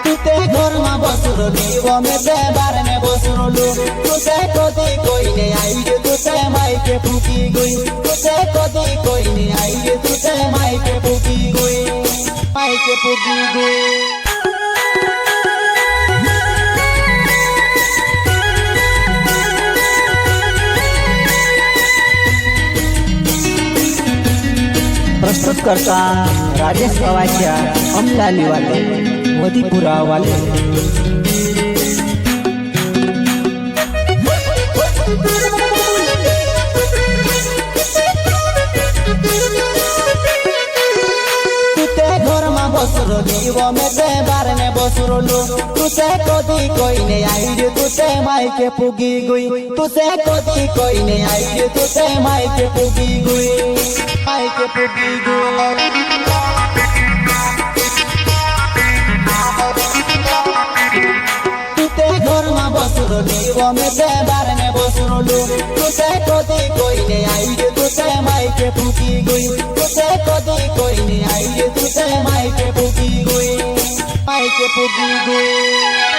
तुते घर में बसुरली वो में ते बार ने बसुरलू तुते कदी कोई ने आई तुते माई के फूकी गई तुते कदी कोई ने आई तुते माई के फूकी गई माई के फूकी गई प्रस्तुत करता राजेश पवाच्या अमलाली वाले वदीपुरा वाले बसुरली वो में ते बार ने बसुरलू तुसे कदी कोई ने आई तुसे माई के फूकी गई तुसे कदी कोई ने आई तुसे माई के फूकी गई माई के फूकी गई घर में बसुरली वो में ते बार ने बसुरलू तुसे कदी कोई ने आई तुसे माई के फूकी गई तुसे कदी कोई ने आई तुसे माई के फूकी गई माई के फूकी गई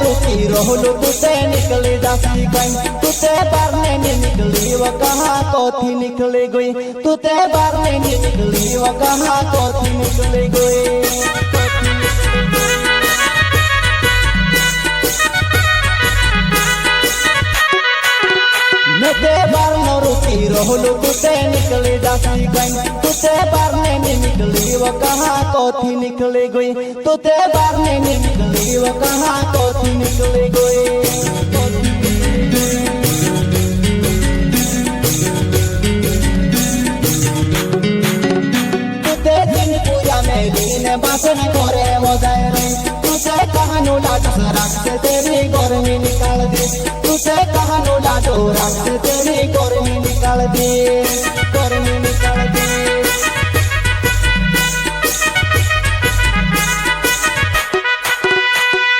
रुकी रोहलू तुसे निकली दासी गई तुते बार ने निकली वो कहाँ कोथी निकली गई तुते बार ने निकली वो कहाँ कोथी निकली गई बार न रुकी रोहलू तुते निकली दासी गई तुते बार ने निकली वो कहाँ कोथी निकली गई तुते बार ने निकली वो कहाँ कोथी निकली गई तुते दिन पूजा में दिन बासन करे मजाए रही तुसे कहानू लाडो रख तेरी गर्मी निकाल दे तुसे कहानू लाडो रख तेरी गर्मी निकाल दे गर्मी निकाल दे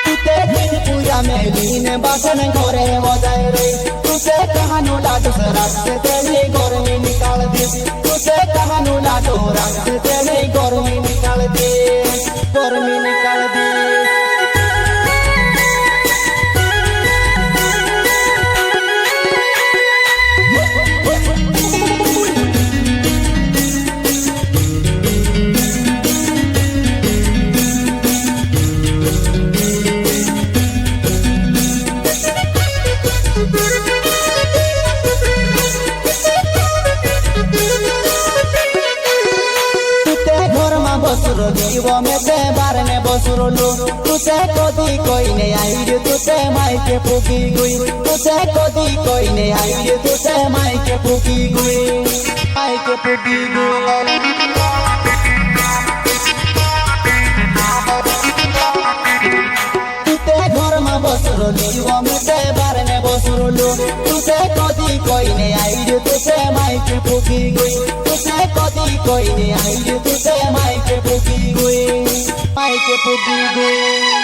तुते दिन पूजा में दिन बासन करे मजाए रही तुसे कहानू लाडो रख तेरी गर्मी निकाल दे तुसे कहानू लाडो रख तेरी गर्मी निकाल दे गर्मी निकाल दे बसुरली वो में ते बार ने बसुरलू तुसे कदी कोई ने आई तुसे माई के फूकी गई तुसे कदी कोई ने आई तुसे माई के फूकी गई माई के फूकी गई तुते घर में बसुरली वो में ते बार ने बसुरलू तुसे कदी कोई ने आई तुसे माई के फूकी गई तुसे कदी कोई ने आई तुसे माई के फूकी गई माई के फूकी गई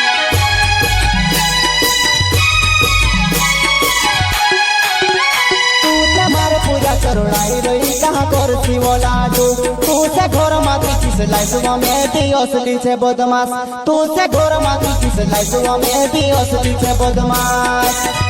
पूजा करुणाई रही कहाँ करती वो लाडू तू से घोर माती किस लाइसुआ में भी असली से बदमाश तू से घोर माती किस लाइसुआ में भी असली से बदमाश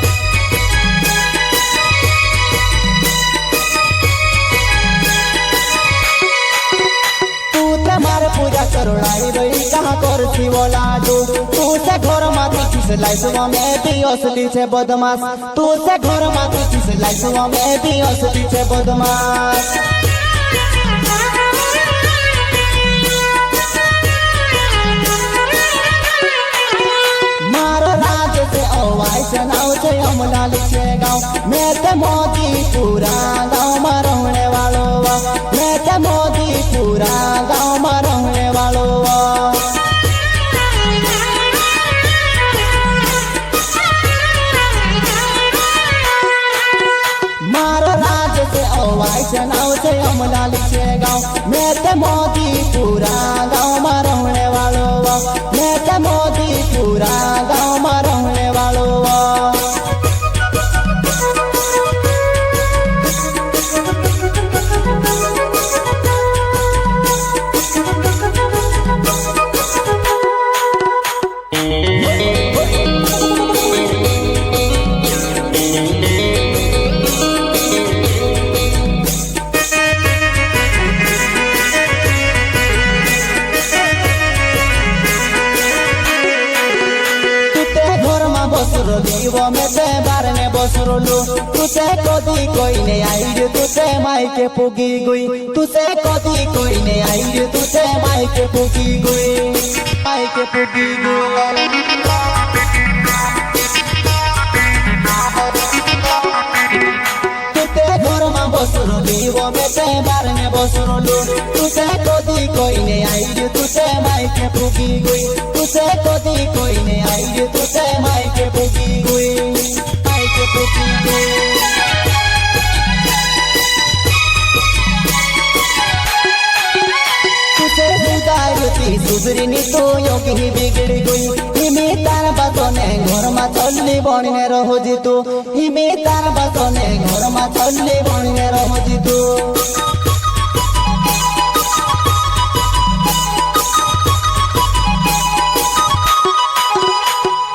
पूजा करुणाई रही कहाँ करती वो लाडू तू से घोर माती किस लाइसुआ में भी असली से बदमाश तू से घोर माती किस लाइसुआ में भी असली से बदमाश मारो राज से अवाई चनाव से अमला लिखे गाँव मैं ते मोदी पूरा गाँव में रहने वालों मैं ते मोदी पूरा गाँव में रहने वालों मारो राज से अवाई चनाव से अमला लिखे गाँव मैं ते मोदी पूरा गाँव में रहने वालों मैं ते मोदी पूरा गाँव में रहने वालों तुसे कदी कोईने आई तुसे मायके पुगी गई तुसे कदी कोईने आई तुसे मायके पुगी गई मायके पुगी गई बसुरली वो मेते बारने बसुरलू तुसे कदी कोईने आई तुसे मायके पुगी गई तुसे कदी कोईने आई तुसे मायके पुगी गई मायके पुगी गई तुसे सुधारती सुधरिनी तो योगी बिगड़ गई हिमे तार बातोने घर में चलली बने रहोजी तू हिमे तार बातोने घर में चलली बने रहोजी तू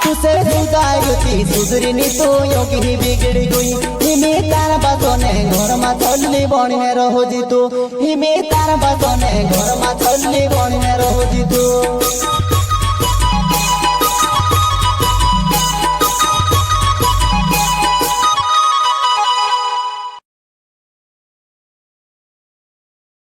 तुसे सुधारती सुधरिनी तो योगी बिगड़ गई हिमे तार बातोने घर में चलली बने रहोजी तू हिमे तार बातोने घर में चलली बने रहोजी तू